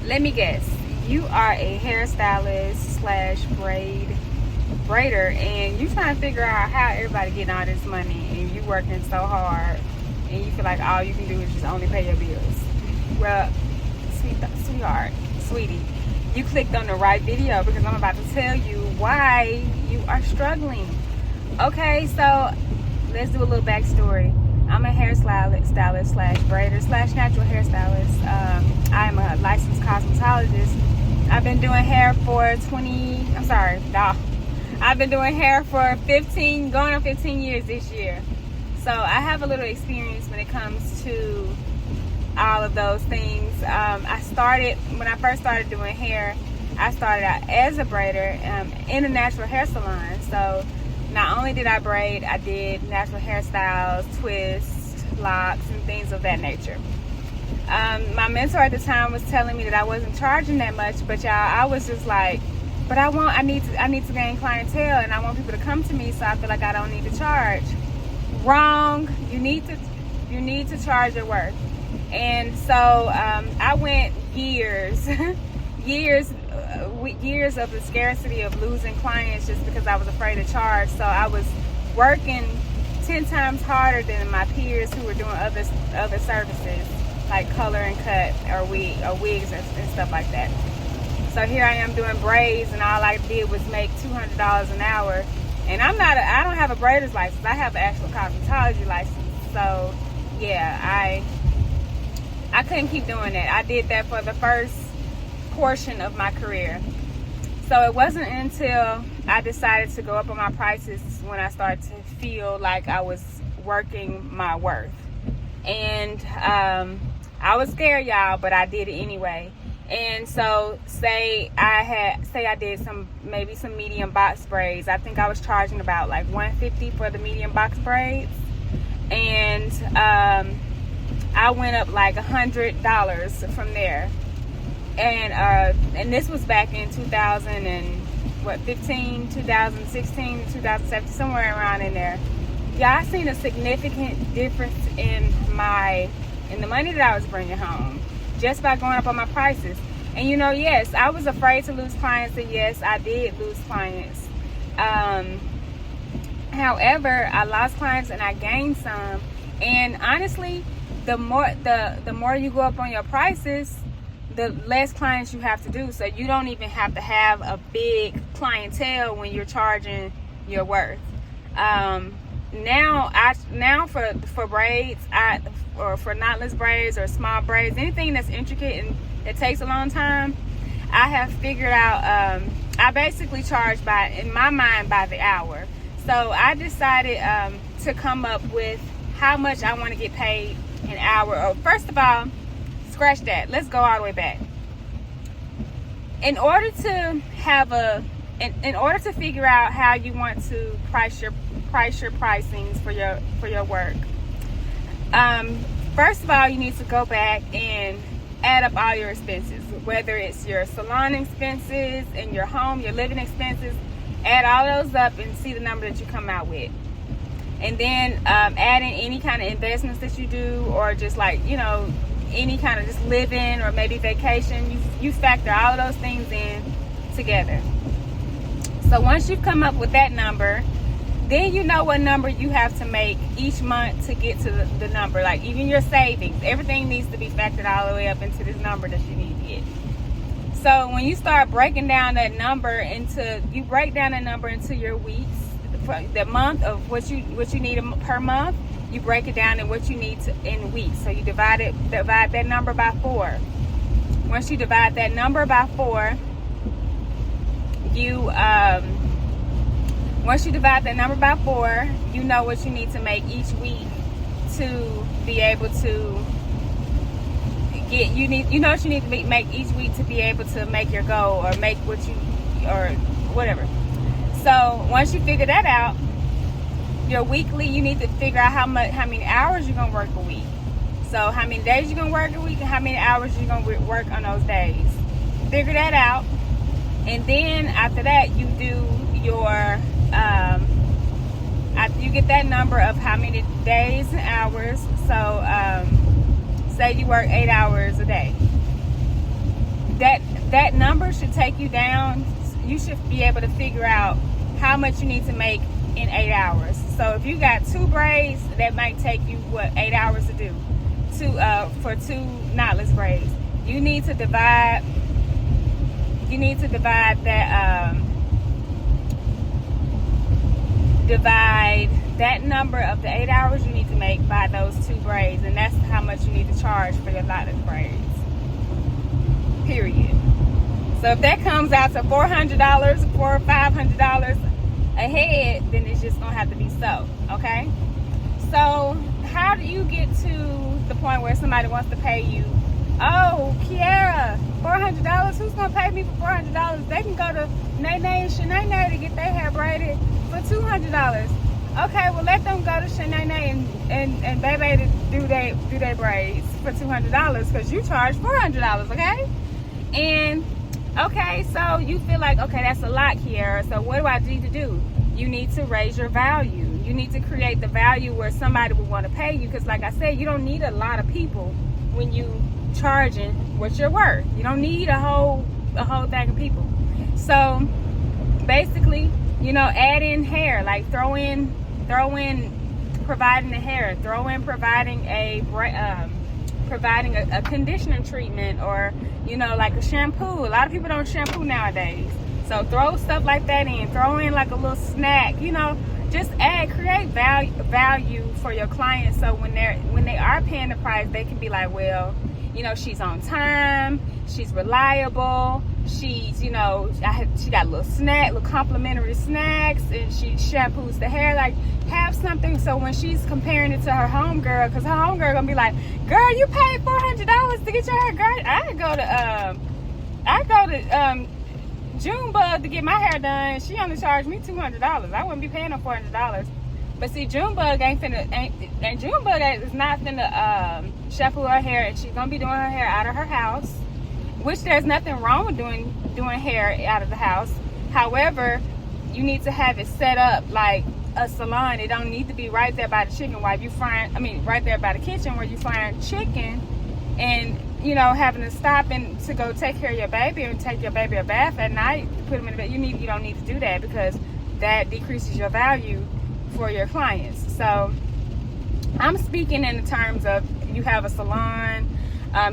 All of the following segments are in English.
let me guess. You are a hairstylist slash braider, and you trying to figure out how everybody getting all this money, and you working so hard, and you feel like all you can do is just only pay your bills. Well, sweetheart, sweetie, you clicked on the right video, because I'm about to tell you why you are struggling. Okay, so let's do a little backstory. I'm a hairstylist slash braider slash natural hairstylist. I'm a licensed cosmetologist. I've been doing hair for I've been doing hair for 15, going on 15 years this year. So I have a little experience when it comes to all of those things. When I first started doing hair, I started out as a braider in a natural hair salon. So not only did I braid, I did natural hairstyles, twists, locks, and things of that nature. My mentor at the time was telling me that I wasn't charging that much, but y'all, I was just like, but I need to gain clientele, and I want people to come to me, so I feel like I don't need to charge. Wrong. You need to charge your worth. And so I went years of the scarcity of losing clients just because I was afraid to charge. So I was working 10 times harder than my peers who were doing other services like color and cut or wigs and stuff like that. So here I am doing braids, and all I did was make $200 an hour. And I don't have a braider's license. I have an actual cosmetology license. So yeah, I couldn't keep doing that. I did that for the first portion of my career. So it wasn't until I decided to go up on my prices when I started to feel like I was working my worth. And I was scared, y'all, but I did it anyway. And so say I did some medium box braids. I think I was charging about like $150 for the medium box braids. And I went up like $100 from there. And this was back in 2016, 2017, somewhere around in there. Yeah, I seen a significant difference in the money that I was bringing home just by going up on my prices. And yes, I was afraid to lose clients, and yes, I did lose clients. However, I lost clients and I gained some. And honestly, the more you go up on your prices, the less clients you have to do. So you don't even have to have a big clientele when you're charging your worth. Now for braids, or for knotless braids or small braids, anything that's intricate and it takes a long time, I have figured out, I basically charge in my mind by the hour. So I decided to come up with how much I want to get paid an hour. Or first of all, scratch that. Let's go all the way back. In order to figure out how you want to price your pricings for your work, first of all, you need to go back and add up all your expenses, whether it's your salon expenses and your home, your living expenses. Add all those up and see the number that you come out with. And then add in any kind of investments that you do, or just like, any kind of just living or maybe vacation. You factor all of those things in together. So once you've come up with that number, then you know what number you have to make each month to get to the number. Like even your savings, everything needs to be factored all the way up into this number that you need to get. So when you start breaking down that number into your weeks, the month of what you need per month, you break it down in what you need in weeks. So you divide that number by 4. Once you divide that number by 4, you know what you need to make each week to be able to what you need to make each week to be able to make your goal or make or whatever. So once you figure that out, your weekly, you need to figure out how many hours you're gonna work a week. So how many days you're gonna work a week and how many hours you're gonna work on those days. Figure that out, and then after that, you do your you get that number of how many days and hours. So say you work 8 hours a day. that number should take you down. You should be able to figure out how much you need to make in 8 hours. So if you got 2 braids, that might take you 8 hours to do for 2 knotless braids. You need to divide that number of the 8 hours you need to make by those 2 braids, and that's how much you need to charge for your knotless braids. Period. So if that comes out to $400 or $500 a head, then it's just gonna have to be so. Okay. So how do you get to the point where somebody wants to pay you? Oh, Kiara, $400. Who's gonna pay me for $400? They can go to Nene and Shanae to get their hair braided for $200. Okay, well let them go to Shanae and Baby to do their braids for $200 because you charge $400. Okay, and okay, so you feel like, okay, that's a lot, Kiara. So what do I need to do? You need to raise your value. You need to create the value where somebody will want to pay you, because like I said, you don't need a lot of people when you charging what you're worth. You don't need a whole thing of people. So basically, you know, add in hair, like throw in providing the hair, throw in providing a conditioner treatment, or you know, like a shampoo. A lot of people don't shampoo nowadays, so throw stuff like that in. Throw in like a little snack, you know, just create value for your clients, so when they are paying the price, they can be like, well, you know, she's on time, she's reliable, she's, you know, she got a little complimentary snacks, and she shampoos the hair. Like, have something so when she's comparing it to her homegirl, because her homegirl gonna be like, girl, you paid $400 to get your hair. Girl, I go to Junebug to get my hair done. She only charged me $200. I wouldn't be paying her $400. But see, Junebug is not finna shampoo her hair, and she's gonna be doing her hair out of her house, which there's nothing wrong with doing hair out of the house. However, you need to have it set up like a salon. It don't need to be right there by the chicken while you right there by the kitchen where you frying chicken, and you know, having to stop and to go take care of your baby and take your baby a bath at night, put them in the bed. You don't need to do that, because that decreases your value for your clients. So I'm speaking in the terms of, you have a salon,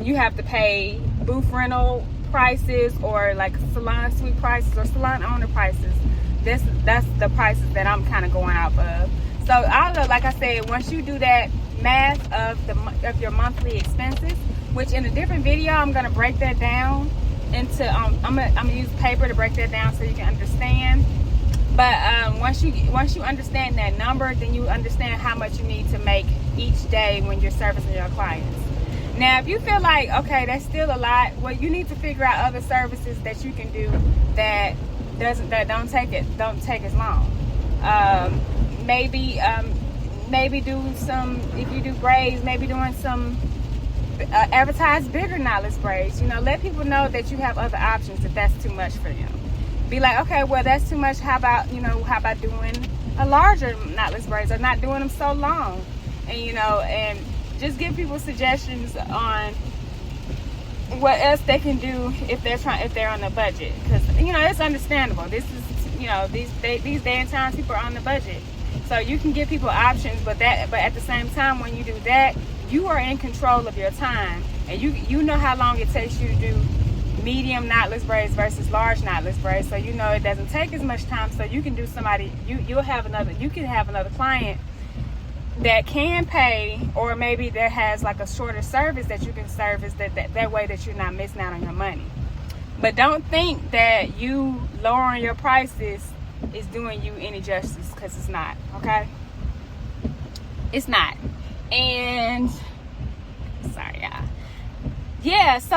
you have to pay booth rental prices, or like salon suite prices, or salon owner prices. That's the prices that I'm kind of going off of. So like I said, once you do that math of your monthly expenses, which in a different video I'm gonna break that down into I'm gonna use paper to break that down so you can understand. But once you understand that number, then you understand how much you need to make each day when you're servicing your clients. Now, if you feel like, okay, that's still a lot, well, you need to figure out other services that you can do that don't take as long. Maybe do some, if you do braids, maybe doing some advertise bigger knotless braids. You know, let people know that you have other options if that's too much for them. Be like, okay, well, that's too much. How about doing a larger knotless braids, or not doing them so long, and you know, and just give people suggestions on what else they can do if they're on the budget, because you know, it's understandable. This is, you know, these day and times people are on the budget, so you can give people options, but at the same time, when you do that, you are in control of your time, and you know how long it takes you to do medium knotless braids versus large knotless braids, so you know it doesn't take as much time. So you can do you can have another client that can pay, or maybe that has like a shorter service that you can service, that way that you're not missing out on your money. But don't think that you lowering your prices is doing you any justice, because it's not. Okay, it's not. And sorry, yeah, so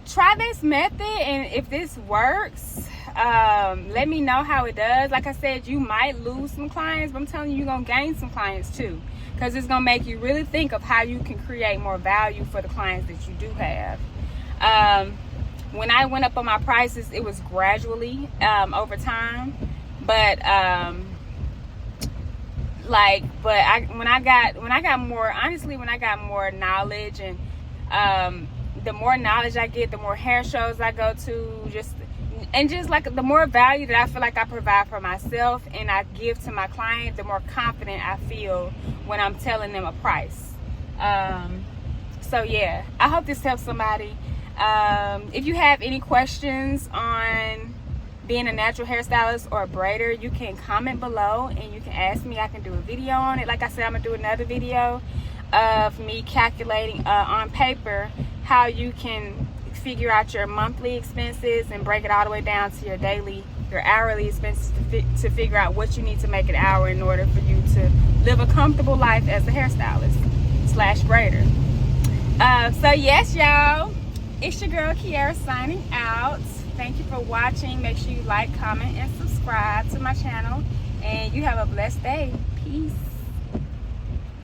try this method, and if this works, let me know how it does. Like I said, you might lose some clients, but I'm telling you, you're gonna gain some clients too, because it's gonna make you really think of how you can create more value for the clients that you do have. When I went up on my prices, it was gradually over time, but when I got more knowledge, and the more knowledge I get, the more hair shows I go to, just like the more value that I feel like I provide for myself and I give to my client, the more confident I feel when I'm telling them a price. So yeah, I hope this helps somebody. If you have any questions on being a natural hairstylist or a braider, you can comment below and you can ask me. I can do a video on it. Like I said, I'm gonna do another video of me calculating on paper how you can figure out your monthly expenses and break it all the way down to your hourly expenses to figure out what you need to make an hour in order for you to live a comfortable life as a hairstylist / braider. So yes, y'all, it's your girl Chiara signing out. Thank you for watching. Make sure you like, comment, and subscribe to my channel. And you have a blessed day. Peace.